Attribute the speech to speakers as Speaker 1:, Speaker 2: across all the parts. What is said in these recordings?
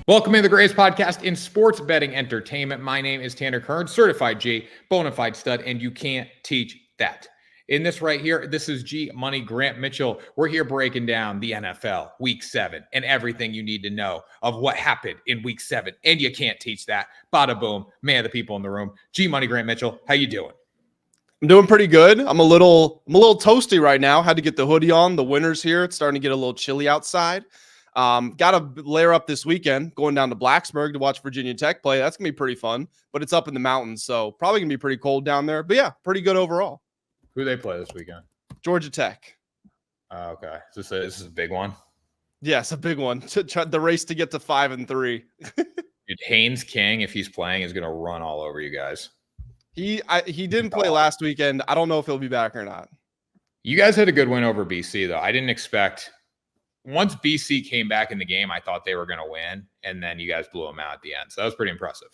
Speaker 1: Welcome to the greatest podcast in sports betting entertainment. My name is Tanner Kern, certified G, bona fide stud, and you can't teach that. In this right here, this is G Money Grant Mitchell. We're here breaking down the NFL Week 7 and everything you need to know of what happened in Week 7. And you can't teach that. Bada boom, man of the people in the room. G Money Grant Mitchell, how you doing?
Speaker 2: I'm doing pretty good. I'm a little toasty right now. Had to get the hoodie on. The winter's here. It's starting to get a little chilly outside. Got to layer up this weekend, going down to Blacksburg to watch Virginia Tech play. That's going to be pretty fun, but it's up in the mountains, so probably going to be pretty cold down there. But yeah, pretty good overall.
Speaker 1: Who they play this weekend?
Speaker 2: Georgia Tech.
Speaker 1: Okay. This is a big one?
Speaker 2: Yes, a big one. The race to get to 5-3.
Speaker 1: Dude, Haynes King, if he's playing, is going to run all over you guys.
Speaker 2: He didn't play last weekend. I don't know if he'll be back or not.
Speaker 1: You guys had a good win over BC, though. I didn't expect – once BC came back in the game, I thought they were going to win, and then you guys blew them out at the end. So that was pretty impressive.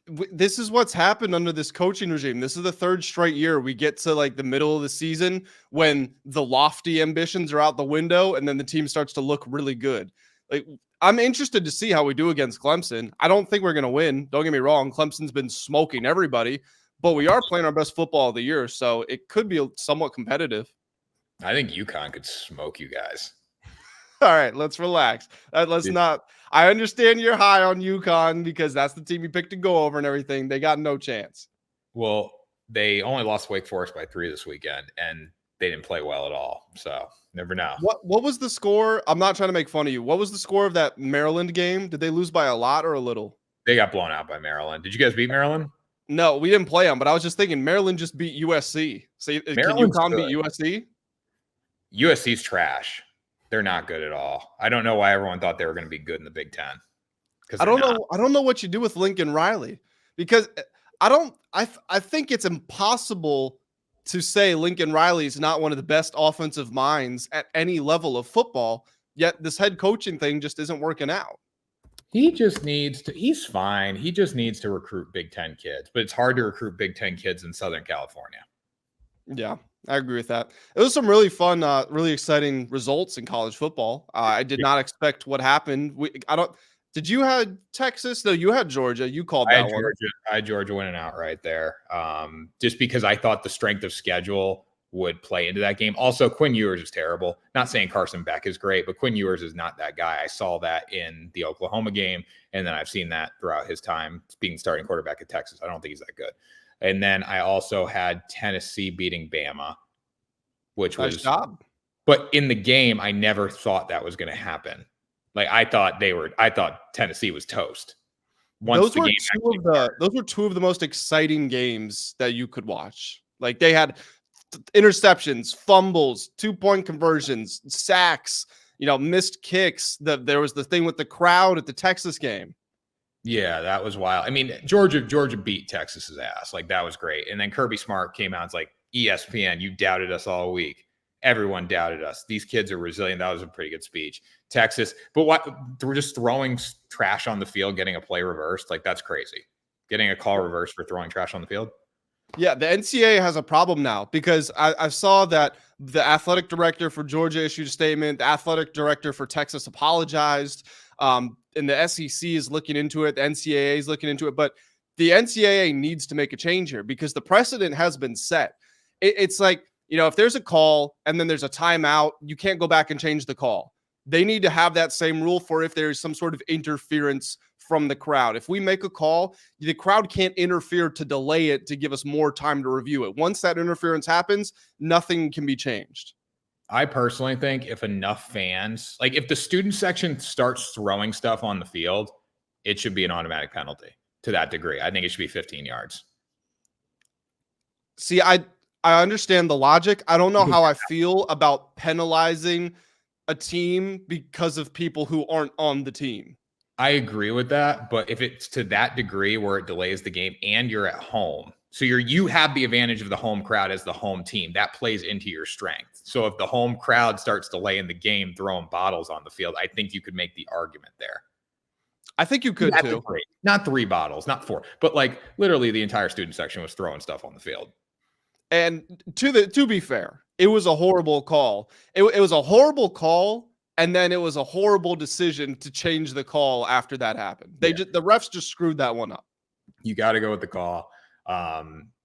Speaker 2: This is what's happened under this coaching regime. This is the third straight year we get to like the middle of the season when the lofty ambitions are out the window and then the team starts to look really good. Like, I'm interested to see how we do against Clemson. I don't think we're going to win. Don't get me wrong. Clemson's been smoking everybody, but we are playing our best football of the year, so it could be somewhat competitive.
Speaker 1: I think UConn could smoke you guys.
Speaker 2: All right, let's relax. Let's not. I understand you're high on UConn because that's the team you picked to go over and everything. They got no chance.
Speaker 1: Well, they only lost Wake Forest by 3 this weekend, and they didn't play well at all. So never know.
Speaker 2: What was the score? I'm not trying to make fun of you. What was the score of that Maryland game? Did they lose by a lot or a little?
Speaker 1: They got blown out by Maryland. Did you guys beat Maryland?
Speaker 2: No, we didn't play them, but I was just thinking Maryland just beat USC. So can UConn beat USC?
Speaker 1: USC's trash. They're not good at all. I don't know why everyone thought they were going to be good in the Big Ten.
Speaker 2: I don't know what you do with Lincoln Riley because I think it's impossible to say Lincoln Riley is not one of the best offensive minds at any level of football. Yet this head coaching thing just isn't working out.
Speaker 1: He's fine. He just needs to recruit Big Ten kids, but it's hard to recruit Big Ten kids in Southern California.
Speaker 2: Yeah, I agree with that. It was some really fun, really exciting results in college football. I did not expect what happened. Did you have Texas? No, you had Georgia. You called that one.
Speaker 1: I had Georgia winning out right there. Just because I thought the strength of schedule would play into that game. Also, Quinn Ewers is terrible. Not saying Carson Beck is great, but Quinn Ewers is not that guy. I saw that in the Oklahoma game, and then I've seen that throughout his time being starting quarterback at Texas. I don't think he's that good. And then I also had Tennessee beating Bama, which was
Speaker 2: nice job.
Speaker 1: But in the game, I never thought that was going to happen. Like I thought Tennessee was toast.
Speaker 2: Those were two of the most exciting games that you could watch. Like they had interceptions, fumbles, 2-point conversions, sacks, missed kicks. There was the thing with the crowd at the Texas game.
Speaker 1: Yeah, that was wild. I mean, Georgia beat Texas's ass. Like that was great. And then Kirby Smart came out. It's like, ESPN, you doubted us all week. Everyone doubted us. These kids are resilient. That was a pretty good speech. Texas, but we're just throwing trash on the field, getting a play reversed. Like that's crazy. Getting a call reversed for throwing trash on the field.
Speaker 2: Yeah, the NCAA has a problem now because I saw that the athletic director for Georgia issued a statement. The athletic director for Texas apologized. And the SEC is looking into it. The NCAA is looking into it. But the NCAA needs to make a change here because the precedent has been set. It's like, if there's a call and then there's a timeout, you can't go back and change the call. They need to have that same rule for if there's some sort of interference from the crowd. If we make a call, the crowd can't interfere to delay it to give us more time to review it. Once that interference happens, nothing can be changed.
Speaker 1: I personally think if enough fans, like if the student section starts throwing stuff on the field, it should be an automatic penalty to that degree. I think it should be 15 yards.
Speaker 2: See, I understand the logic. I don't know how I feel about penalizing a team because of people who aren't on the team.
Speaker 1: I agree with that, but if it's to that degree where it delays the game and you're at home, so you have the advantage of the home crowd as the home team, that plays into your strength. So if the home crowd starts delaying the game, throwing bottles on the field, I think you could make the argument there.
Speaker 2: I think you could too.
Speaker 1: Not 3 bottles, not 4, but like literally the entire student section was throwing stuff on the field.
Speaker 2: And to be fair, it was a horrible call. It was a horrible call And then it was a horrible decision to change the call after that happened. The refs just screwed that one up.
Speaker 1: You got to go with the call.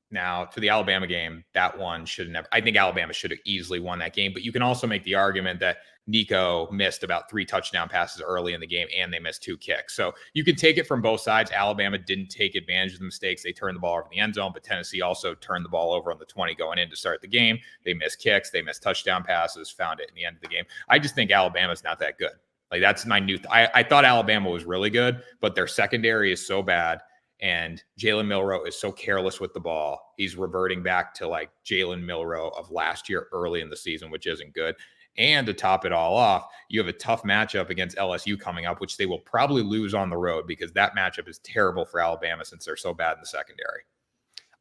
Speaker 1: Now, for the Alabama game, that one should never. I think Alabama should have easily won that game. But you can also make the argument that Nico missed about 3 touchdown passes early in the game, and they missed 2 kicks. So you can take it from both sides. Alabama didn't take advantage of the mistakes. They turned the ball over in the end zone, but Tennessee also turned the ball over on the 20 going in to start the game. They missed kicks. They missed touchdown passes, found it in the end of the game. I just think Alabama's not that good. Like, that's my new I thought Alabama was really good, but their secondary is so bad. And Jalen Milroe is so careless with the ball. He's reverting back to like Jalen Milroe of last year early in the season, which isn't good. And to top it all off, you have a tough matchup against LSU coming up, which they will probably lose on the road because that matchup is terrible for Alabama since they're so bad in the secondary.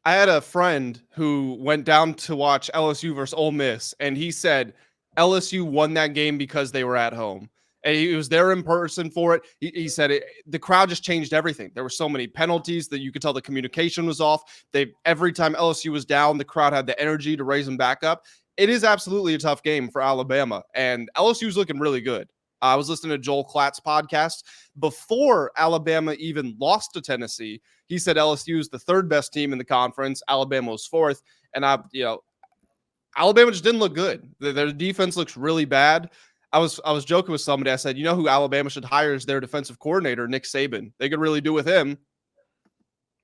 Speaker 2: I had a friend who went down to watch LSU versus Ole Miss, and he said LSU won that game because they were at home. And he was there in person for it. He said the crowd just changed everything. There were so many penalties that you could tell the communication was off. Every time LSU was down, the crowd had the energy to raise them back up. It is absolutely a tough game for Alabama, and LSU's looking really good. I was listening to Joel Klatt's podcast before Alabama even lost to Tennessee. He said LSU is the 3rd best team in the conference. Alabama was 4th, and Alabama just didn't look good. Their defense looks really bad. I was joking with somebody. I said, you know who Alabama should hire as their defensive coordinator? Nick Saban. They could really do with him.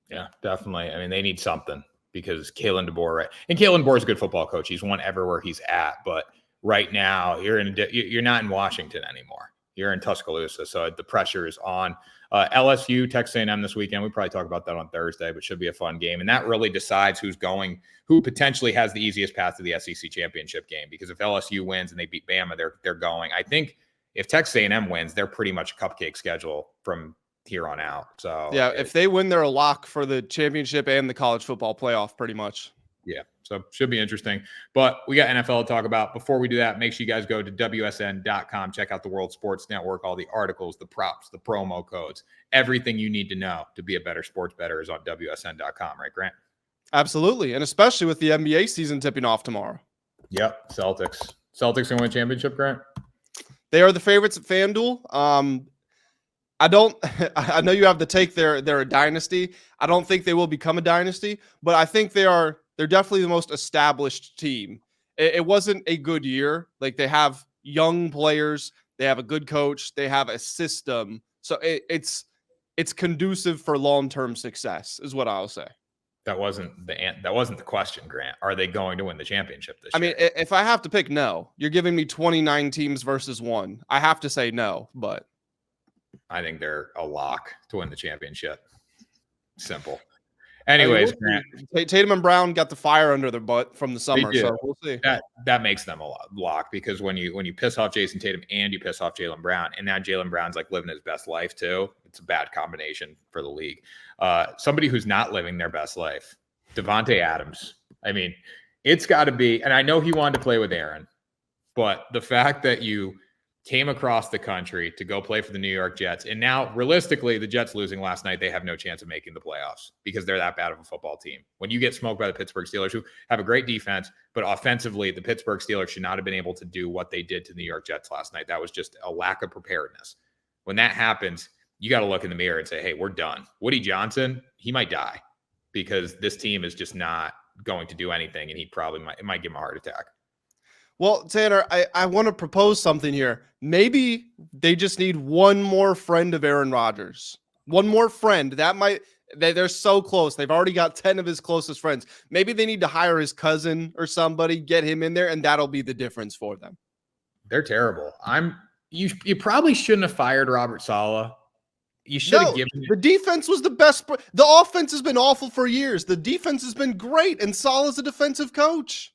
Speaker 1: Yeah, definitely. I mean, they need something because Kalen DeBoer, right? And Kalen DeBoer is a good football coach. He's won everywhere he's at, but right now you're not in Washington anymore. You're in Tuscaloosa, so the pressure is on. LSU, Texas A&M this weekend. We probably talk about that on Thursday, but should be a fun game. And that really decides who potentially has the easiest path to the SEC championship game. Because if LSU wins and they beat Bama, they're going. I think if Texas A&M wins, they're pretty much a cupcake schedule from here on out. So
Speaker 2: yeah, if they win, they're a lock for the championship and the college football playoff, pretty much.
Speaker 1: Yeah, so should be interesting. But we got NFL to talk about. Before we do that, make sure you guys go to WSN.com. Check out the World Sports Network. All the articles, the props, the promo codes, everything you need to know to be a better sports bettor is on WSN.com. Right, Grant?
Speaker 2: Absolutely, and especially with the NBA season tipping off tomorrow.
Speaker 1: Yep, Celtics. Celtics going to win a championship, Grant?
Speaker 2: They are the favorites at FanDuel. I know you have the take they're a dynasty. I don't think they will become a dynasty, but I think they're definitely the most established team. It wasn't a good year. Like, they have young players, they have a good coach, they have a system. So it's conducive for long-term success is what I'll say.
Speaker 1: That wasn't the question, Grant. Are they going to win the championship this year?
Speaker 2: I mean, if I have to pick, no. You're giving me 29 teams versus 1. I have to say no, but
Speaker 1: I think they're a lock to win the championship. Simple. Anyways, Grant,
Speaker 2: Tatum and Brown got the fire under their butt from the summer, so we'll see.
Speaker 1: That makes them a lock because when you piss off Jason Tatum and you piss off Jaylen Brown, and now Jaylen Brown's like living his best life too, it's a bad combination for the league. Somebody who's not living their best life, Devontae Adams. I mean, it's got to be, and I know he wanted to play with Aaron, but the fact that you came across the country to go play for the New York Jets. And now, realistically, the Jets losing last night, they have no chance of making the playoffs because they're that bad of a football team. When you get smoked by the Pittsburgh Steelers, who have a great defense, but offensively, the Pittsburgh Steelers should not have been able to do what they did to the New York Jets last night. That was just a lack of preparedness. When that happens, you got to look in the mirror and say, hey, we're done. Woody Johnson, he might die because this team is just not going to do anything, and it might give him a heart attack.
Speaker 2: Well, Tanner, I want to propose something here. Maybe they just need one more friend of Aaron Rodgers. One more friend. They're so close. They've already got 10 of his closest friends. Maybe they need to hire his cousin or somebody, get him in there, and that'll be the difference for them.
Speaker 1: They're terrible. You probably shouldn't have fired Robert Saleh. You should have given
Speaker 2: the defense was the best. The offense has been awful for years. The defense has been great, and Saleh's a defensive coach.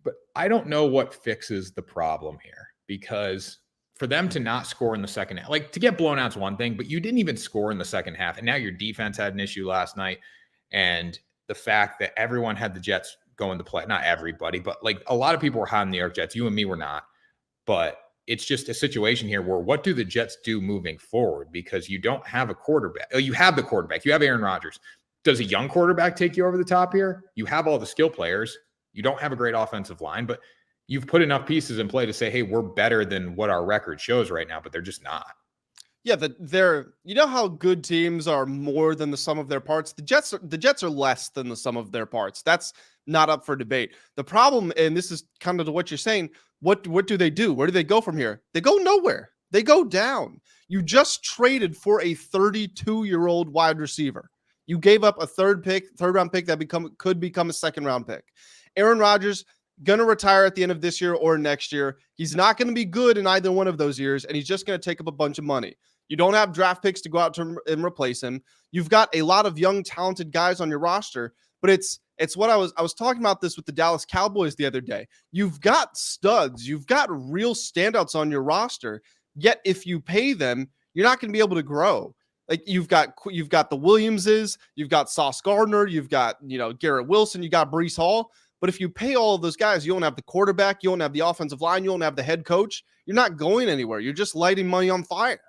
Speaker 1: But I don't know what fixes the problem here, because for them to not score in the second half, like to get blown out is one thing, but you didn't even score in the second half. And now your defense had an issue last night. And the fact that everyone had the Jets going to play, not everybody, but like a lot of people were high on the New York Jets. You and me were not. But it's just a situation here where what do the Jets do moving forward? Because you don't have a quarterback. You have the quarterback. You have Aaron Rodgers. Does a young quarterback take you over the top here? You have all the skill players. You don't have a great offensive line, but you've put enough pieces in play to say, hey, we're better than what our record shows right now, but they're just not.
Speaker 2: Yeah, they're you know how good teams are more than the sum of their parts. The Jets are less than the sum of their parts. That's not up for debate. The problem, and this is kind of to what you're saying, what do they do? Where do they go from here? They go nowhere. They go down. You just traded for a 32-year-old wide receiver. You gave up a third round pick that could become a second round pick. Aaron Rodgers going to retire at the end of this year or next year. He's not going to be good in either one of those years, and he's just going to take up a bunch of money. You don't have draft picks to go out and replace him. You've got a lot of young, talented guys on your roster, but it's what I was talking about this with the Dallas Cowboys the other day. You've got studs, you've got real standouts on your roster, yet if you pay them, you're not going to be able to grow. Like you've got the Williamses, you've got Sauce Gardner, you've got, Garrett Wilson, you got Breece Hall. But if you pay all of those guys, you don't have the quarterback, you don't have the offensive line, you don't have the head coach, you're not going anywhere. You're just lighting money on fire.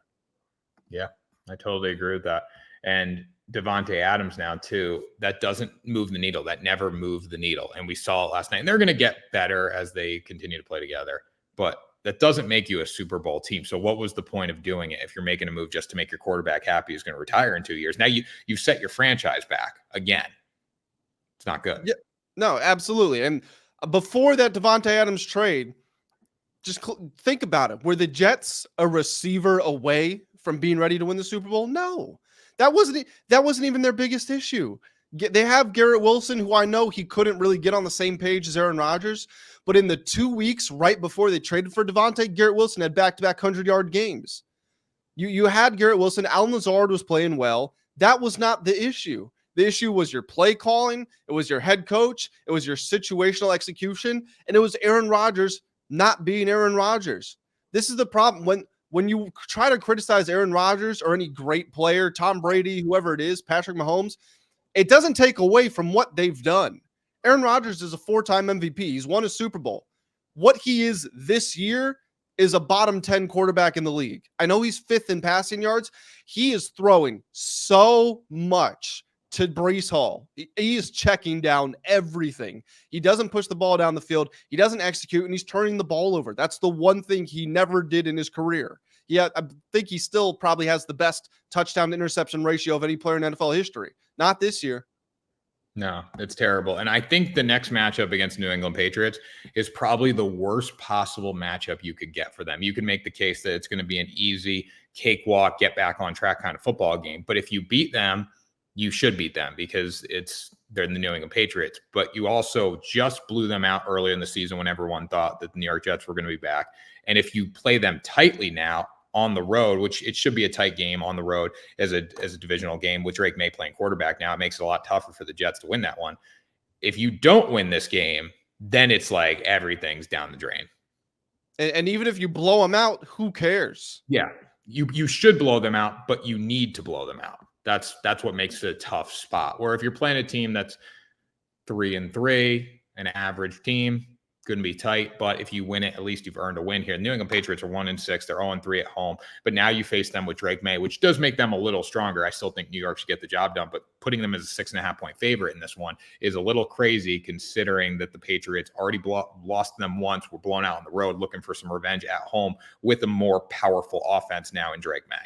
Speaker 1: Yeah, I totally agree with that. And Devontae Adams now too, that doesn't move the needle. That never moved the needle. And we saw it last night. And they're going to get better as they continue to play together. But that doesn't make you a Super Bowl team. So what was the point of doing it if you're making a move just to make your quarterback happy who's going to retire in 2 years? Now you've set your franchise back again. It's not good.
Speaker 2: Yeah, no, absolutely. And before that Devontae Adams trade, just think about it. Were the Jets a receiver away from being ready to win the Super Bowl? No, that wasn't even their biggest issue. They have Garrett Wilson, who I know he couldn't really get on the same page as Aaron Rodgers, but in the 2 weeks right before they traded for Devontae, Garrett Wilson had back-to-back 100-yard games. You had Garrett Wilson. Allen Lazard was playing well. That was not the issue. The issue was your play calling. It was your head coach. It was your situational execution. And it was Aaron Rodgers not being Aaron Rodgers. This is the problem. When you try to criticize Aaron Rodgers or any great player, Tom Brady, whoever it is, Patrick Mahomes, it doesn't take away from what they've done. Aaron Rodgers is a 4-time MVP. He's won a Super Bowl. What he is this year is a bottom 10 quarterback in the league. I know he's 5th in passing yards. He is throwing so much to Breece Hall. He is checking down everything. He doesn't push the ball down the field. He doesn't execute, and he's turning the ball over. That's the one thing he never did in his career. Yeah, I think he still probably has the best touchdown to interception ratio of any player in NFL history. Not this year.
Speaker 1: No, it's terrible. And I think the next matchup against New England Patriots is probably the worst possible matchup you could get for them. You can make the case that it's going to be an easy cakewalk, get back on track kind of football game. But if you beat them, you should beat them because they're the New England Patriots. But you also just blew them out earlier in the season when everyone thought that the New York Jets were going to be back. And if you play them tightly now on the road, which it should be a tight game on the road as a divisional game with Drake May playing quarterback now, it makes it a lot tougher for the Jets to win that one. If you don't win this game, then it's like everything's down the drain.
Speaker 2: And even if you blow them out, who cares?
Speaker 1: Yeah, you should blow them out, but you need to blow them out. That's what makes it a tough spot. Where if you're playing a team that's 3-3, an average team, going to be tight. But if you win it, at least you've earned a win here. The New England Patriots are 1-6. They're 0-3 at home. But now you face them with Drake May, which does make them a little stronger. I still think New York should get the job done. But putting them as a 6.5-point favorite in this one is a little crazy considering that the Patriots already lost them once, were blown out on the road, looking for some revenge at home with a more powerful offense now in Drake May.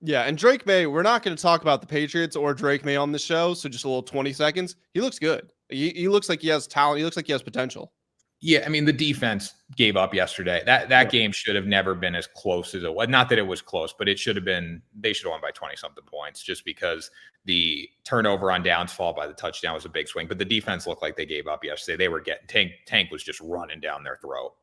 Speaker 2: Yeah, and Drake May, we're not going to talk about the Patriots or Drake May on the show, so just a little 20 seconds. He looks good. He looks like he has talent. He looks like he has potential.
Speaker 1: Yeah, I mean, the defense gave up yesterday. That game should have never been as close as it was. Not that it was close, but it should have been. They should have won by 20-something points just because the turnover on downs followed by the touchdown was a big swing. But the defense looked like they gave up yesterday. They were getting Tank was just running down their throat.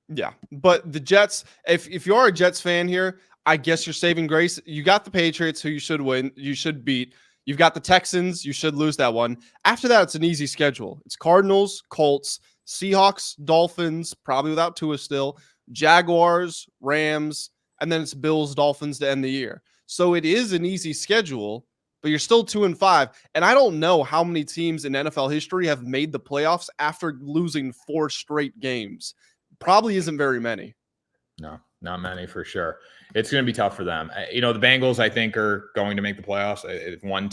Speaker 1: Yeah,
Speaker 2: but the Jets, if you are a Jets fan here, I guess you're saving grace. You got the Patriots, who you should win, you should beat. You've got the Texans, you should lose that one. After that, it's an easy schedule. It's Cardinals, Colts, Seahawks, Dolphins, probably without Tua still, Jaguars, Rams, and then it's Bills, Dolphins to end the year. So it is an easy schedule, but you're still 2-5. And I don't know how many teams in NFL history have made the playoffs after losing 4 straight games. Probably isn't very many.
Speaker 1: No, Not many for sure. It's going to be tough for them. The Bengals, I think, are going to make the playoffs. If one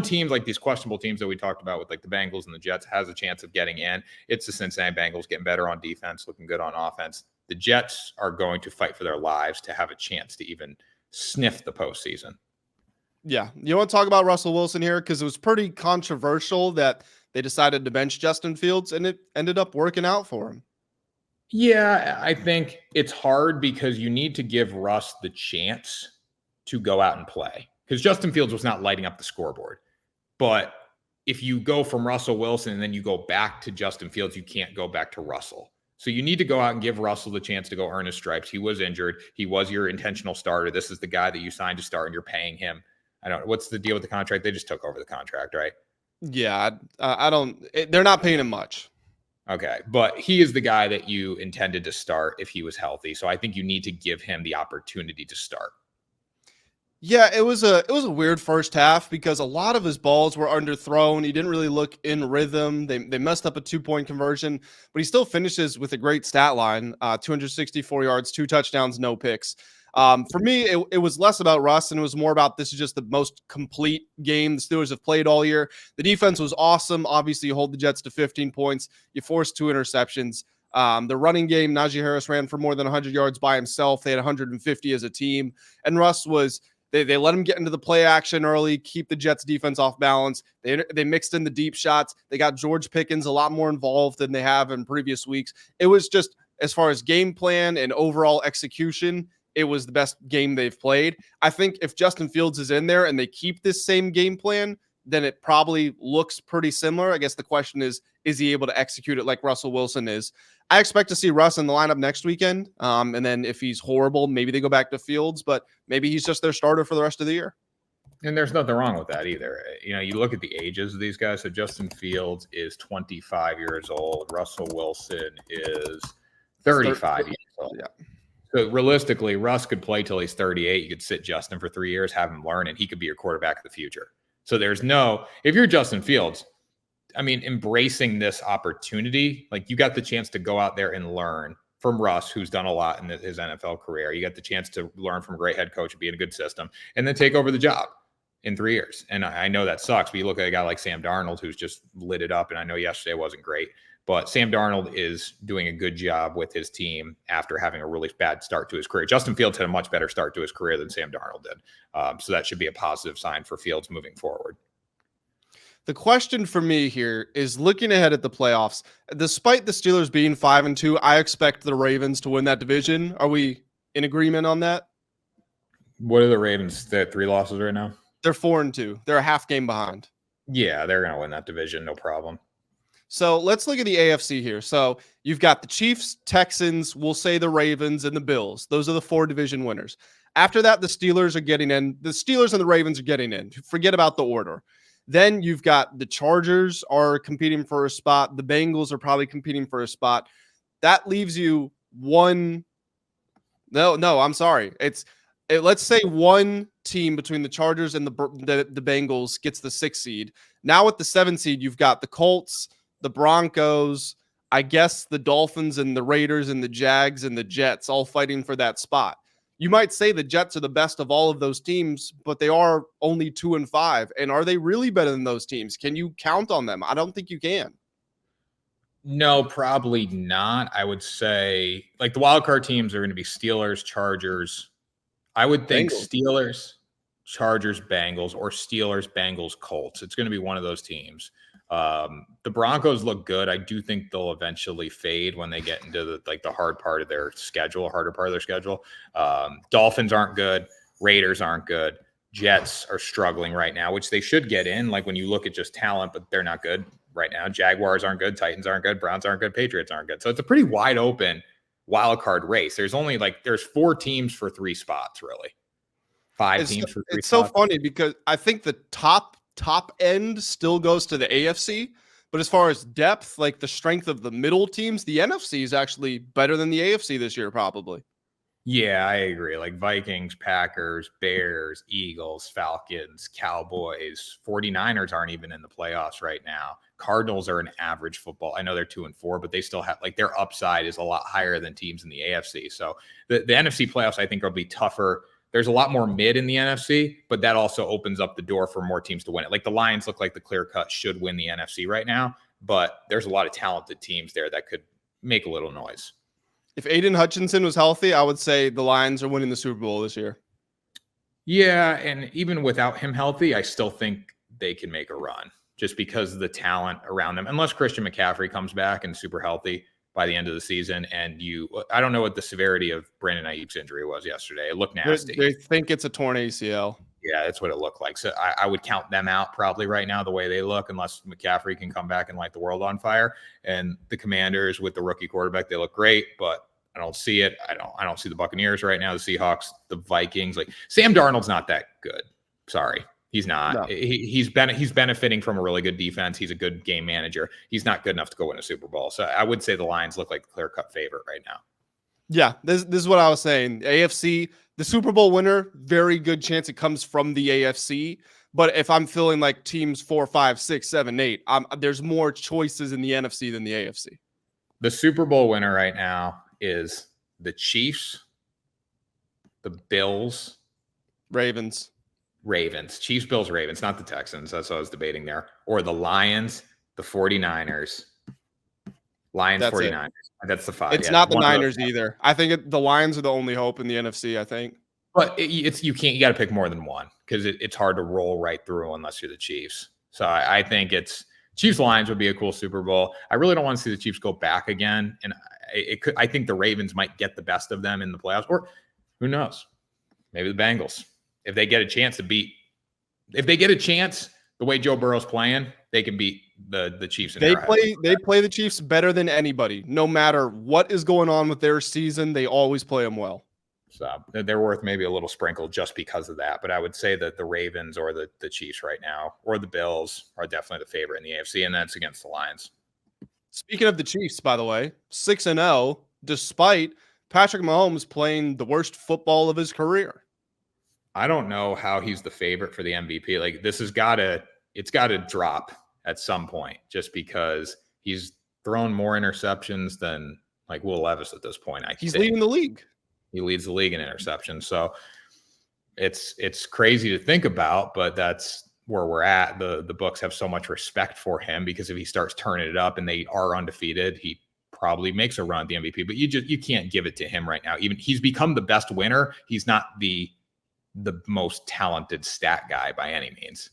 Speaker 1: team like these questionable teams that we talked about with like the Bengals and the Jets has a chance of getting in, it's the Cincinnati Bengals getting better on defense, looking good on offense. The Jets are going to fight for their lives to have a chance to even sniff the postseason.
Speaker 2: Yeah. You want to talk about Russell Wilson here? Because it was pretty controversial that they decided to bench Justin Fields, and it ended up working out for him.
Speaker 1: Yeah, I think it's hard because you need to give Russ the chance to go out and play, because Justin Fields was not lighting up the scoreboard. But if you go from Russell Wilson and then you go back to Justin Fields, you can't go back to Russell. So you need to go out and give Russell the chance to go earn his stripes. He was injured. He was your intentional starter. This is the guy that you signed to start, and you're paying him. I don't know. What's the deal with the contract? They just took over the contract, right?
Speaker 2: Yeah, they're not paying him much.
Speaker 1: Okay, but he is the guy that you intended to start if he was healthy. So I think you need to give him the opportunity to start.
Speaker 2: Yeah, it was a weird first half because a lot of his balls were underthrown. He didn't really look in rhythm. They messed up a 2-point conversion, but he still finishes with a great stat line: 264 yards, 2 touchdowns, no picks. For me, it was less about Russ, and it was more about this is just the most complete game the Steelers have played all year. The defense was awesome. Obviously, you hold the Jets to 15 points. You forced 2 interceptions. The running game, Najee Harris ran for more than 100 yards by himself. They had 150 as a team. And Russ was – they let him get into the play action early, keep the Jets defense off balance. They mixed in the deep shots. They got George Pickens a lot more involved than they have in previous weeks. It was just, as far as game plan and overall execution, it was the best game they've played. I think if Justin Fields is in there and they keep this same game plan, then it probably looks pretty similar. I guess the question is he able to execute it like Russell Wilson is? I expect to see Russ in the lineup next weekend. And then if he's horrible, maybe they go back to Fields, but maybe he's just their starter for the rest of the year.
Speaker 1: And there's nothing wrong with that either. You look at the ages of these guys. So Justin Fields is 25 years old. Russell Wilson is 35 years old.
Speaker 2: Yeah.
Speaker 1: So realistically, Russ could play till he's 38. You could sit Justin for 3 years, have him learn, and he could be your quarterback of the future. So if you're Justin Fields, I mean, embracing this opportunity, like you got the chance to go out there and learn from Russ, who's done a lot in his NFL career. You got the chance to learn from a great head coach and be in a good system, and then take over the job in 3 years. And I know that sucks, but you look at a guy like Sam Darnold, who's just lit it up. And I know yesterday wasn't great, but Sam Darnold is doing a good job with his team after having a really bad start to his career. Justin Fields had a much better start to his career than Sam Darnold did. So that should be a positive sign for Fields moving forward.
Speaker 2: The question for me here is looking ahead at the playoffs. Despite the Steelers being 5-2, I expect the Ravens to win that division. Are we in agreement on that?
Speaker 1: What are the Ravens? They're 3 losses right now?
Speaker 2: They're 4-2. They're a half game behind.
Speaker 1: Yeah, they're going to win that division. No problem.
Speaker 2: So let's look at the AFC here. So you've got the Chiefs, Texans, we'll say the Ravens, and the Bills. Those are the 4 division winners. After that, the Steelers are getting in. The Steelers and the Ravens are getting in. Forget about the order. Then you've got the Chargers are competing for a spot. The Bengals are probably competing for a spot. That leaves you one. No, I'm sorry. Let's say one team between the Chargers and the Bengals gets the 6th seed. Now with the 7th seed, you've got the Colts, the Broncos, I guess the Dolphins and the Raiders and the Jags and the Jets all fighting for that spot. You might say the Jets are the best of all of those teams, but they are only 2-5. And are they really better than those teams? Can you count on them? I don't think you can.
Speaker 1: No, probably not. I would say like the wildcard teams are going to be Steelers, Chargers. I would think
Speaker 2: Bengals.
Speaker 1: Steelers, Chargers, Bengals, or Steelers, Bengals, Colts. It's going to be one of those teams. The Broncos look good. I do think they'll eventually fade when they get into the hard part of their schedule, harder part of their schedule. Dolphins aren't good. Raiders aren't good. Jets are struggling right now, which they should get in. Like when you look at just talent, but they're not good right now. Jaguars aren't good. Titans aren't good. Browns aren't good. Patriots aren't good. So it's a pretty wide open wild card race. There's 4 teams for 3 spots, really. 5 teams for 3
Speaker 2: It's
Speaker 1: spots.
Speaker 2: so funny because I think the top end still goes to the AFC, but as far as depth, like the strength of the middle teams, the NFC is actually better than the AFC this year, probably.
Speaker 1: Yeah, I agree. Like Vikings, Packers, Bears, Eagles, Falcons, Cowboys, 49ers aren't even in the playoffs right now. Cardinals are an average football. I know they're 2-4, but they still have like their upside is a lot higher than teams in the AFC. So the NFC playoffs, I think, will be tougher. There's a lot more mid in the NFC, but that also opens up the door for more teams to win it. Like the Lions look like the clear cut should win the NFC right now, but there's a lot of talented teams there that could make a little noise.
Speaker 2: If Aiden Hutchinson was healthy, I would say the Lions are winning the Super Bowl this year.
Speaker 1: Yeah, and even without him healthy, I still think they can make a run just because of the talent around them. Unless Christian McCaffrey comes back and super healthy by the end of the season, and I don't know what the severity of Brandon Ayuk's injury was yesterday. It looked nasty.
Speaker 2: They think it's a torn ACL.
Speaker 1: Yeah, that's what it looked like. So I would count them out probably right now the way they look, unless McCaffrey can come back and light the world on fire. And the Commanders with the rookie quarterback, they look great, but I don't see it. I don't see the Buccaneers right now, the Seahawks, the Vikings. Like Sam Darnold's not that good. Sorry. He's not. No. He's benefiting from a really good defense. He's a good game manager. He's not good enough to go win a Super Bowl. So I would say the Lions look like the clear-cut favorite right now.
Speaker 2: Yeah, this is what I was saying. AFC, the Super Bowl winner, very good chance it comes from the AFC. But if I'm feeling like teams 4, 5, 6, 7, 8, there's more choices in the NFC than the AFC.
Speaker 1: The Super Bowl winner right now is the Chiefs, the Bills,
Speaker 2: Ravens.
Speaker 1: Chiefs, Bills, Ravens, not the Texans. That's what I was debating there. Or the Lions, the 49ers. Lions,
Speaker 2: That's
Speaker 1: 49ers. That's the 5.
Speaker 2: It's not the Niners either. I think the Lions are the only hope in the NFC, I think.
Speaker 1: But you got to pick more than one because it's hard to roll right through unless you're the Chiefs. So I think it's Chiefs Lions would be a cool Super Bowl. I really don't want to see the Chiefs go back again. And I think the Ravens might get the best of them in the playoffs, or who knows? Maybe the Bengals. If they get a chance, the way Joe Burrow's playing, they can beat the Chiefs.
Speaker 2: They play the Chiefs better than anybody. No matter what is going on with their season, they always play them well.
Speaker 1: So they're worth maybe a little sprinkle just because of that. But I would say that the Ravens or the Chiefs right now, or the Bills, are definitely the favorite in the AFC, and that's against the Lions.
Speaker 2: Speaking of the Chiefs, by the way, 6-0, despite Patrick Mahomes playing the worst football of his career.
Speaker 1: I don't know how he's the favorite for the MVP. Like it's got to drop at some point just because he's thrown more interceptions than like Will Levis at this point. He's
Speaker 2: leading the league.
Speaker 1: He leads the league in interceptions. So it's crazy to think about, but that's where we're at. The books have so much respect for him because if he starts turning it up and they are undefeated, he probably makes a run at the MVP, but you can't give it to him right now. Even he's become the best winner. He's not the most talented stat guy by any means.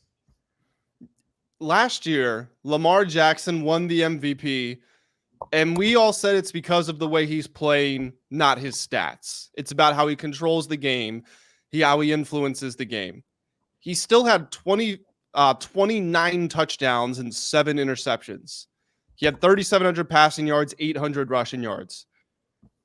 Speaker 2: Last year, Lamar Jackson won the MVP, and we all said it's because of the way he's playing, not his stats. It's about how he controls the game, how he influences the game. He still had 29 touchdowns and 7 interceptions. He had 3,700 passing yards, 800 rushing yards.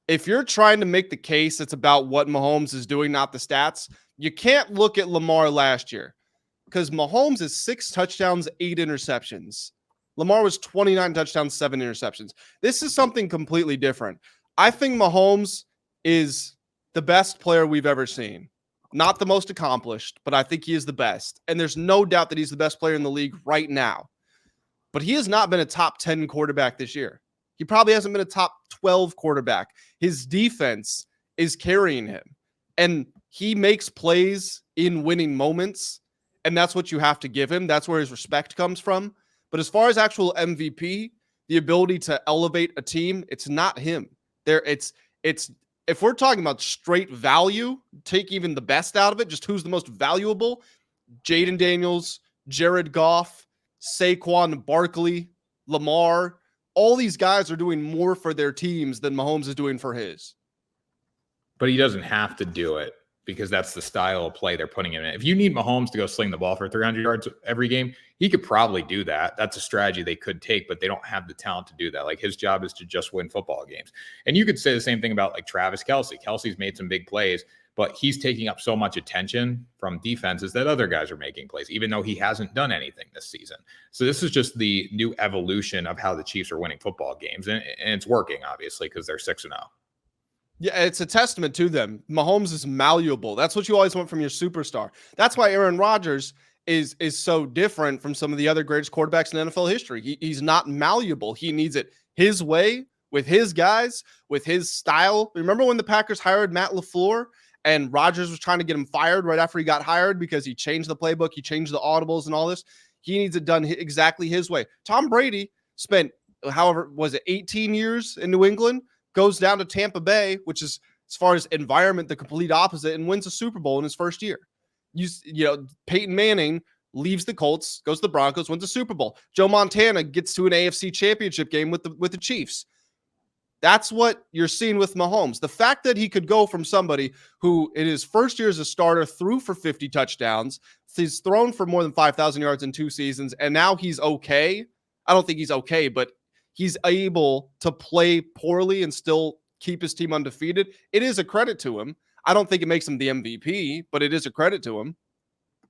Speaker 2: If you're trying to make the case it's about what Mahomes is doing, not the stats, you can't look at Lamar last year because Mahomes is 6 touchdowns, 8 interceptions. Lamar was 29 touchdowns, 7 interceptions. This is something completely different. I think Mahomes is the best player we've ever seen. Not the most accomplished, but I think he is the best. And there's no doubt that he's the best player in the league right now. But he has not been a top 10 quarterback this year. He probably hasn't been a top 12 quarterback. His defense is carrying him. And he makes plays in winning moments. And that's what you have to give him. That's where his respect comes from. But as far as actual MVP, the ability to elevate a team, it's not him. It's if we're talking about straight value, take even the best out of it, just who's the most valuable, Jaden Daniels, Jared Goff, Saquon Barkley, Lamar, all these guys are doing more for their teams than Mahomes is doing for his.
Speaker 1: But he doesn't have to do it because that's the style of play they're putting him in. If you need Mahomes to go sling the ball for 300 yards every game, he could probably do that. That's a strategy they could take, but they don't have the talent to do that. Like his job is to just win football games. And you could say the same thing about like Travis Kelce. Kelce's made some big plays, but he's taking up so much attention from defenses that other guys are making plays, even though he hasn't done anything this season. So this is just the new evolution of how the Chiefs are winning football games. And it's working, obviously, because they're 6-0.
Speaker 2: Yeah, it's a testament to them. Mahomes is malleable. That's what you always want from your superstar. That's why Aaron Rodgers is so different from some of the other greatest quarterbacks in NFL history. He's not malleable. He needs it his way, with his guys, with his style. Remember when the Packers hired Matt LaFleur and Rodgers was trying to get him fired right after he got hired because he changed the playbook, he changed the audibles and all this? He needs it done exactly his way. Tom Brady spent, however, was it 18 years in New England, goes down to Tampa Bay, which is, as far as environment, the complete opposite, and wins a Super Bowl in his first year. You know, Peyton Manning leaves the Colts, goes to the Broncos, wins a Super Bowl. Joe Montana gets to an AFC championship game with the Chiefs. That's what you're seeing with Mahomes. The fact that he could go from somebody who in his first year as a starter threw for 50 touchdowns, he's thrown for more than 5,000 yards in 2 seasons, and now he's okay. I don't think he's okay, but he's able to play poorly and still keep his team undefeated. It is a credit to him. I don't think it makes him the MVP, but it is a credit to him.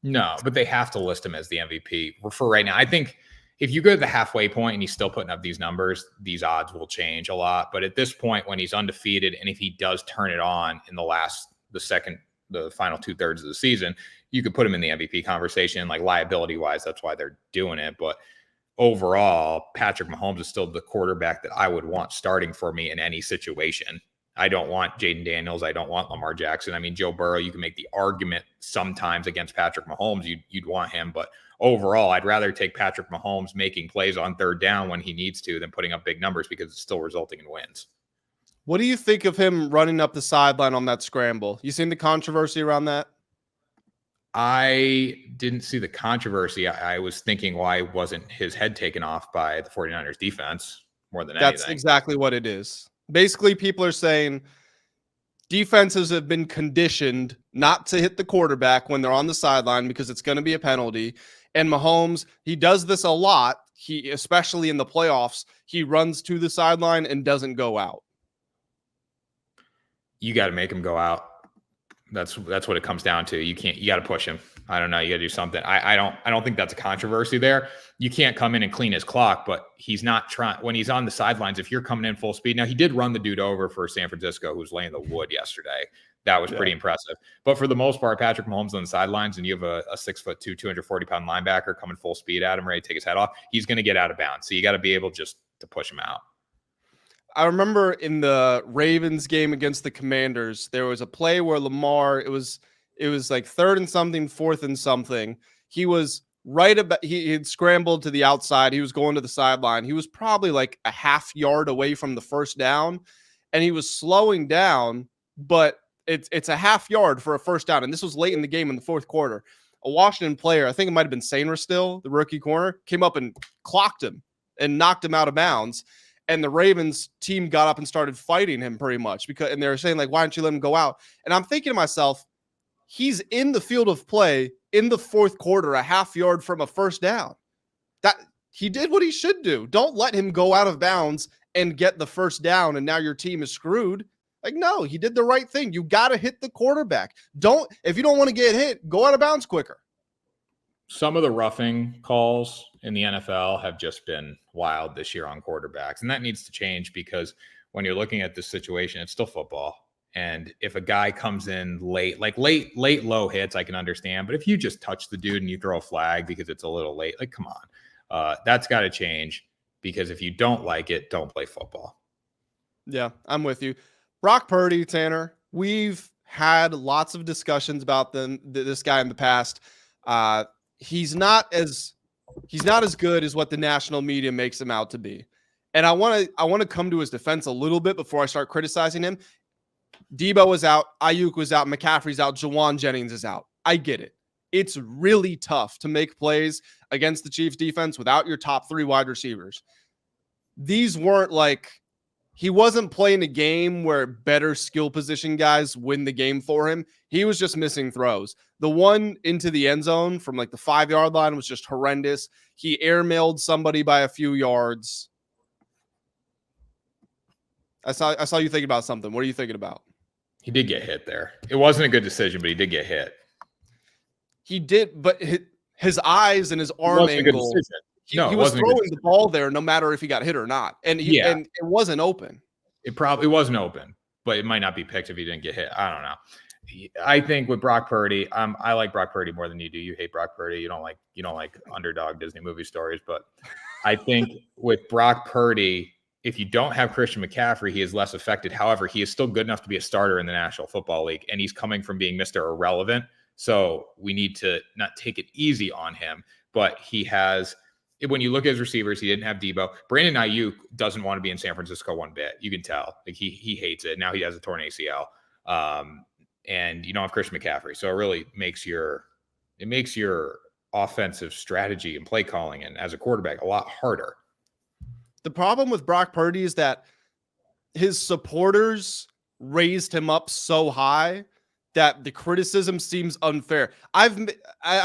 Speaker 1: No, but they have to list him as the MVP for right now. I think if you go to the halfway point and he's still putting up these numbers, these odds will change a lot. But at this point, when he's undefeated, and if he does turn it on in the final 2/3 of the season, you could put him in the MVP conversation, like liability wise. That's why they're doing it. But overall, Patrick Mahomes is still the quarterback that I would want starting for me in any situation. I don't want Jaden Daniels. I don't want Lamar Jackson. I mean, Joe Burrow, you can make the argument sometimes against Patrick Mahomes. You'd want him. But overall, I'd rather take Patrick Mahomes making plays on 3rd down when he needs to than putting up big numbers because it's still resulting in wins.
Speaker 2: What do you think of him running up the sideline on that scramble? You seen the controversy around that?
Speaker 1: I didn't see the controversy. I was thinking, why wasn't his head taken off by the 49ers defense more than anything?
Speaker 2: That's exactly what it is. Basically, people are saying defenses have been conditioned not to hit the quarterback when they're on the sideline because it's going to be a penalty. And Mahomes, he does this a lot. Especially in the playoffs, he runs to the sideline and doesn't go out.
Speaker 1: You got to make him go out. That's what it comes down to. You got to push him. I don't know. You got to do something. I don't think that's a controversy there. You can't come in and clean his clock, but he's not trying. When he's on the sidelines, if you're coming in full speed, now he did run the dude over for San Francisco, who was laying the wood yesterday. That was pretty impressive. But for the most part, Patrick Mahomes on the sidelines, and you have a 6'2", 240-pound linebacker coming full speed at him, ready to take his head off, he's going to get out of bounds. So you got to be able just to push him out.
Speaker 2: I remember in the Ravens game against the Commanders, there was a play where Lamar, it was like 3rd and something, 4th and something. He was he had scrambled to the outside. He was going to the sideline. He was probably like a half yard away from the 1st down, and he was slowing down, but it's a half yard for a 1st down. And this was late in the game in the 4th quarter. A Washington player, I think it might've been Sainris still, the rookie corner, came up and clocked him and knocked him out of bounds. And the Ravens team got up and started fighting him pretty much and they were saying, like, why don't you let him go out? And I'm thinking to myself, he's in the field of play in the 4th quarter, a half yard from a 1st down. That he did what he should do. Don't let him go out of bounds and get the 1st down. And now your team is screwed. Like, no, he did the right thing. You got to hit the quarterback. If you don't want to get hit, go out of bounds quicker.
Speaker 1: Some of the roughing calls in the NFL have just been wild this year on quarterbacks. And that needs to change because when you're looking at this situation, it's still football. And if a guy comes in late, like late low hits, I can understand. But if you just touch the dude and you throw a flag because it's a little late, like, come on. That's got to change because if you don't like it, don't play football.
Speaker 2: Yeah, I'm with you. Brock Purdy, Tanner, we've had lots of discussions about this guy in the past. He's not as good as what the national media makes him out to be. And I want to come to his defense a little bit before I start criticizing him. Debo was out, Ayuk was out, McCaffrey's out, Jawan Jennings is out. I get it. It's really tough to make plays against the Chiefs defense without your top 3 wide receivers. These weren't like, he wasn't playing a game where better skill position guys win the game for him. He was just missing throws. The one into the end zone from like the 5-yard line was just horrendous. He airmailed somebody by a few yards. I saw you thinking about something. What are you thinking about?
Speaker 1: He did get hit there. It wasn't a good decision, but he did get hit.
Speaker 2: He did, but his eyes and his arm angle. He was throwing the ball there no matter if he got hit or not. And and it wasn't open.
Speaker 1: It probably wasn't open, but it might not be picked if he didn't get hit. I don't know. I think with Brock Purdy, I like Brock Purdy more than you do. You hate Brock Purdy. You don't like underdog Disney movie stories. But I think with Brock Purdy, if you don't have Christian McCaffrey, he is less affected. However, he is still good enough to be a starter in the National Football League, and he's coming from being Mr. Irrelevant. So we need to not take it easy on him. But he has, when you look at his receivers, he didn't have Debo. Brandon Ayuk doesn't want to be in San Francisco one bit. You can tell. Like he hates it. Now he has a torn ACL. And you don't have Christian McCaffrey. So it really makes your offensive strategy and play calling and as a quarterback a lot harder.
Speaker 2: The problem with Brock Purdy is that his supporters raised him up so high that the criticism seems unfair. I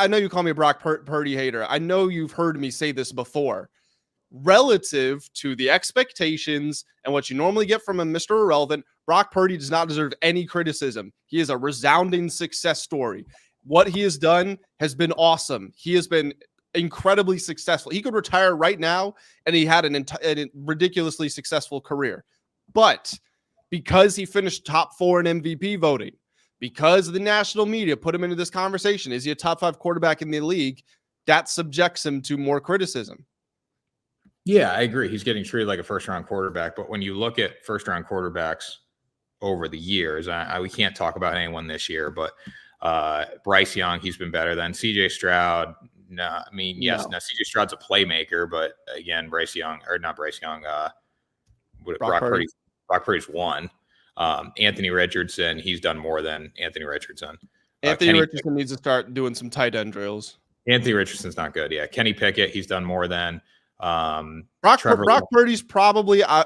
Speaker 2: know you call me a Brock Purdy hater. I know you've heard me say this before. Relative to the expectations and what you normally get from a Mr. Irrelevant, Brock Purdy does not deserve any criticism. He is a resounding success story. What he has done has been awesome. He has been incredibly successful. He could retire right now, and he had a ridiculously successful career. But because he finished top 4 in MVP voting, because the national media put him into this conversation, is he a top 5 quarterback in the league? That subjects him to more criticism.
Speaker 1: Yeah, I agree. He's getting treated like a first-round quarterback. But when you look at first-round quarterbacks over the years, we can't talk about anyone this year, but Bryce Young, he's been better than CJ Stroud. No, I mean, yes, no. CJ Stroud's a playmaker, but again, Brock Purdy's won. Anthony Richardson, he's done more than Anthony Richardson.
Speaker 2: Anthony Richardson needs to start doing some tight end drills.
Speaker 1: Anthony Richardson's not good. Yeah. Kenny Pickett, he's done more than
Speaker 2: Brock Purdy's probably I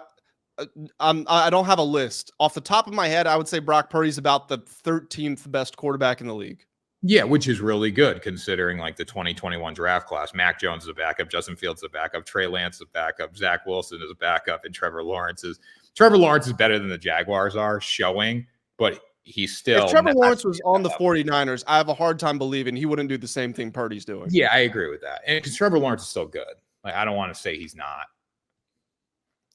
Speaker 2: don't have a list. Off the top of my head, I would say Brock Purdy's about the 13th best quarterback in the league.
Speaker 1: Yeah, which is really good considering like the 2021 draft class. Mac Jones is a backup, Justin Fields is a backup, Trey Lance is a backup, Zach Wilson is a backup, and Trevor Lawrence is better than the Jaguars are showing, but he's still.
Speaker 2: If Trevor Lawrence was on the 49ers, I have a hard time believing he wouldn't do the same thing Purdy's doing.
Speaker 1: Yeah, I agree with that. And because Trevor Lawrence is still good. Like, I don't want to say he's not.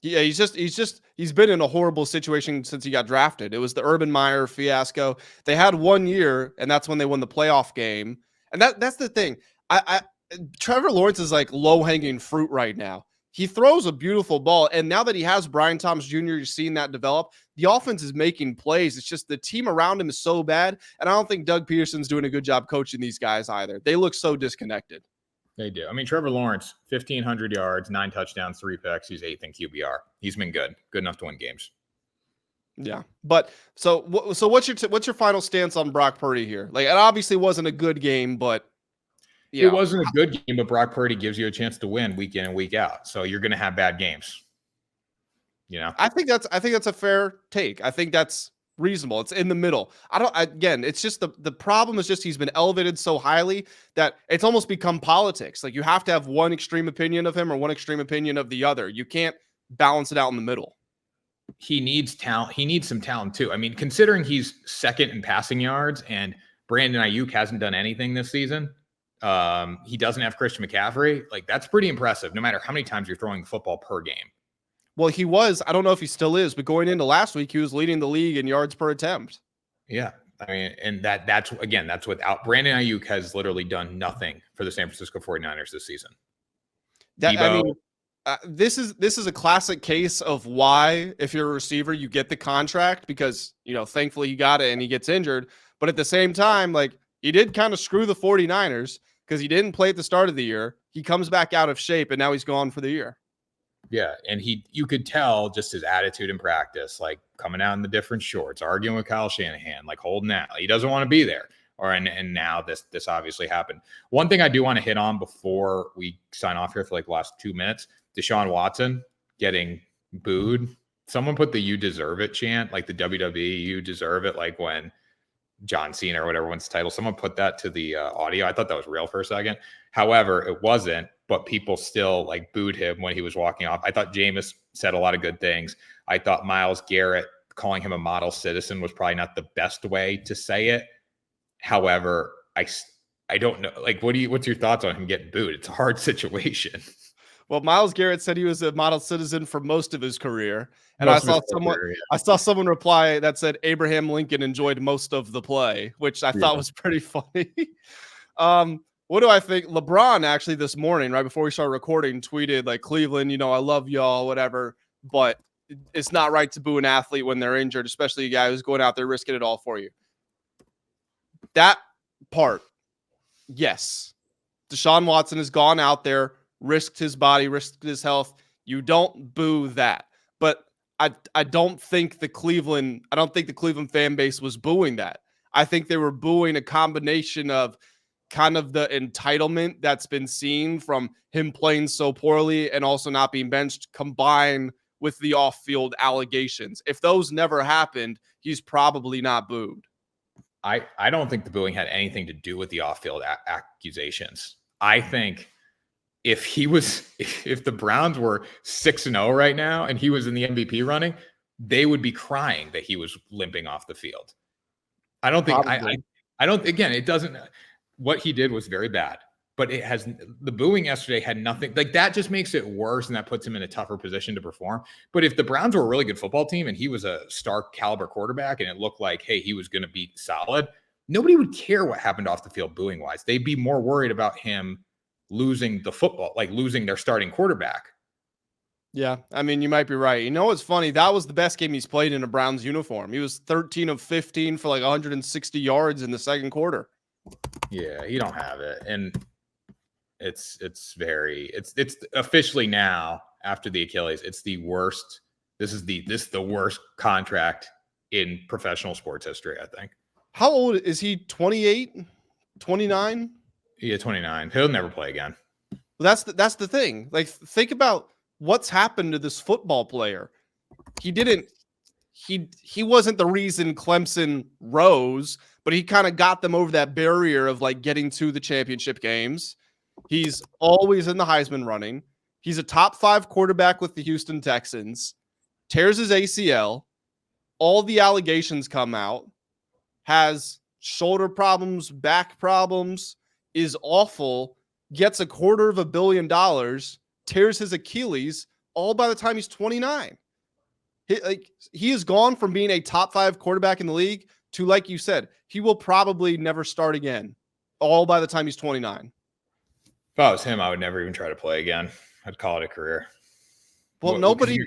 Speaker 2: Yeah, he's been in a horrible situation since he got drafted. It was the Urban Meyer fiasco. They had 1 year, and that's when they won the playoff game. And that's the thing. Trevor Lawrence is like low-hanging fruit right now. He throws a beautiful ball, and now that he has Brian Thomas Jr., you're seeing that develop. The offense is making plays. It's just the team around him is so bad, and I don't think Doug Peterson's doing a good job coaching these guys either. They look so disconnected.
Speaker 1: They do. I mean, Trevor Lawrence, 1,500 yards, 9 touchdowns, 3 picks. He's 8th in QBR. He's been good enough to win games.
Speaker 2: Yeah, but so what's your final stance on Brock Purdy here? Like, it obviously wasn't a good game, but
Speaker 1: it wasn't a good game. But Brock Purdy gives you a chance to win week in and week out. So you're going to have bad games. You know,
Speaker 2: I think that's a fair take. I think that's reasonable. It's in the middle. It's just the problem is just he's been elevated so highly that it's almost become politics. Like, you have to have one extreme opinion of him or one extreme opinion of the other. You can't balance it out in the middle.
Speaker 1: He needs talent. He needs some talent too. I mean, considering he's 2nd in passing yards and Brandon Ayuk hasn't done anything this season. He doesn't have Christian McCaffrey. Like, that's pretty impressive no matter how many times you're throwing the football per game.
Speaker 2: Well, he was. I don't know if he still is, but going into last week, he was leading the league in yards per attempt.
Speaker 1: Yeah. I mean, and that's without Brandon Ayuk has literally done nothing for the San Francisco 49ers this season.
Speaker 2: This is a classic case of why, if you're a receiver, you get the contract because, thankfully he got it and he gets injured. But at the same time, like, he did kind of screw the 49ers because he didn't play at the start of the year. He comes back out of shape and now he's gone for the year.
Speaker 1: Yeah, and you could tell just his attitude in practice, like coming out in the different shorts, arguing with Kyle Shanahan, like holding out. He doesn't want to be there. And now this obviously happened. One thing I do want to hit on before we sign off here for like the last 2 minutes, Deshaun Watson getting booed. Someone put the "You deserve it" chant, like the WWE "You deserve it," like when John Cena or whatever wins the title. Someone put that to the audio. I thought that was real for a second. However, it wasn't, but people still like booed him when he was walking off. I thought Jameis said a lot of good things. I thought Myles Garrett calling him a model citizen was probably not the best way to say it. However, I don't know. Like, what's your thoughts on him getting booed? It's a hard situation.
Speaker 2: Well, Myles Garrett said he was a model citizen for most of his career. And
Speaker 1: Most of his career,
Speaker 2: I saw someone reply that said Abraham Lincoln enjoyed most of the play, which I thought was pretty funny. What do I think? LeBron actually this morning, right before we started recording, tweeted like, Cleveland, I love y'all, whatever, but it's not right to boo an athlete when they're injured, especially a guy who's going out there risking it all for you. That part, yes. Deshaun Watson has gone out there, risked his body, risked his health. You don't boo that. But I don't think the Cleveland fan base was booing that. I think they were booing a combination of kind of the entitlement that's been seen from him playing so poorly and also not being benched, combined with the off-field allegations. If those never happened, he's probably not booed.
Speaker 1: I don't think the booing had anything to do with the off-field accusations. I think if the Browns were 6-0 right now and he was in the MVP running, they would be crying that he was limping off the field. I don't think I don't, again, it doesn't, what he did was very bad, but the booing yesterday had nothing like that, just makes it worse. And that puts him in a tougher position to perform. But if the Browns were a really good football team and he was a star caliber quarterback and it looked like, hey, he was going to be solid, nobody would care what happened off the field booing wise. They'd be more worried about him losing the football, like losing their starting quarterback.
Speaker 2: Yeah, I mean, you might be right. What's funny? That was the best game he's played in a Browns uniform. He was 13 of 15 for like 160 yards in the second quarter.
Speaker 1: Yeah, you don't have it. And it's officially now after the Achilles, it's the worst. This is the worst contract in professional sports history, I think.
Speaker 2: How old is he? 28, 29?
Speaker 1: Yeah, 29. He'll never play again.
Speaker 2: That's the thing. Like, think about what's happened to this football player. He wasn't the reason Clemson rose, but he kind of got them over that barrier of like getting to the championship games. He's always in the Heisman running. He's a top 5 quarterback with the Houston Texans, tears his ACL. All the allegations come out, has shoulder problems, back problems, is awful, gets $250 million, tears his Achilles, all by the time he's 29. He has gone from being a top 5 quarterback in the league to, like you said, he will probably never start again, all by the time he's 29.
Speaker 1: If I was him, I would never even try to play again. I'd call it a career.
Speaker 2: Well, nobody,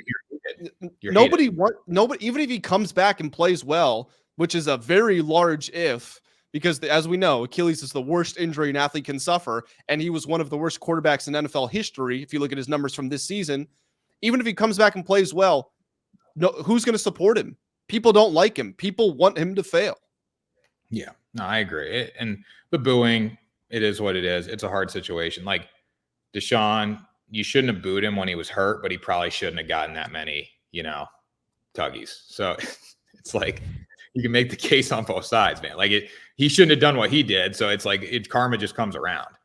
Speaker 2: even if he comes back and plays well, which is a very large if, because as we know, Achilles is the worst injury an athlete can suffer, and he was one of the worst quarterbacks in NFL history. If you look at his numbers from this season, even if he comes back and plays well, who's going to support him? People don't like him. People want him to fail.
Speaker 1: Yeah, no, I agree. And the booing, it is what it is. It's a hard situation. Like Deshaun, you shouldn't have booed him when he was hurt, but he probably shouldn't have gotten that many, tuggies. So it's like you can make the case on both sides, man. Like he shouldn't have done what he did. So it's like karma just comes around.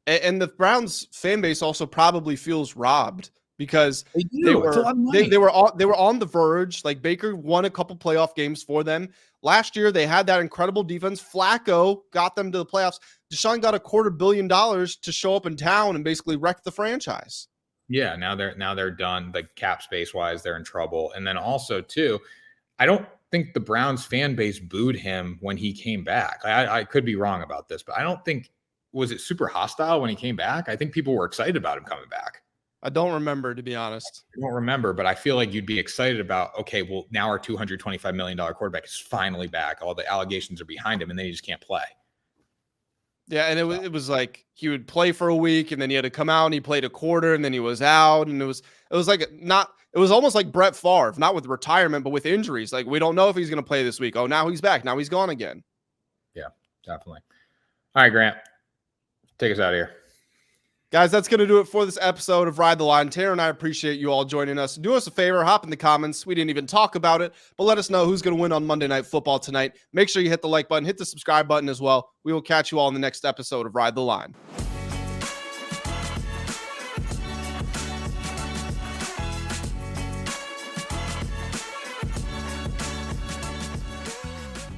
Speaker 2: And the Browns fan base also probably feels robbed because they were on the verge. Like Baker won a couple playoff games for them. Last year, they had that incredible defense. Flacco got them to the playoffs. Deshaun got $250 million to show up in town and basically wreck the franchise.
Speaker 1: Yeah, now they're done. Like cap space wise, they're in trouble. And then also too, I don't think the Browns fan base booed him when he came back. I could be wrong about this, but I don't think, was it super hostile when he came back? I think people were excited about him coming back.
Speaker 2: I don't remember, to be honest.
Speaker 1: I don't remember, but I feel like you'd be excited about, okay, well, now our $225 million quarterback is finally back. All the allegations are behind him, and then he just can't play.
Speaker 2: Yeah, and it was like he would play for a week, and then he had to come out, and he played a quarter, and then he was out, and it was almost like Brett Favre, not with retirement, but with injuries. Like, we don't know if he's going to play this week. Oh, now he's back. Now he's gone again.
Speaker 1: Yeah, definitely. All right, Grant, take us out of here.
Speaker 2: Guys, that's going to do it for this episode of Ride the Line. Tanner and I appreciate you all joining us. Do us a favor, hop in the comments. We didn't even talk about it, but let us know who's going to win on Monday Night Football tonight. Make sure you hit the like button, hit the subscribe button as well. We will catch you all in the next episode of Ride the Line.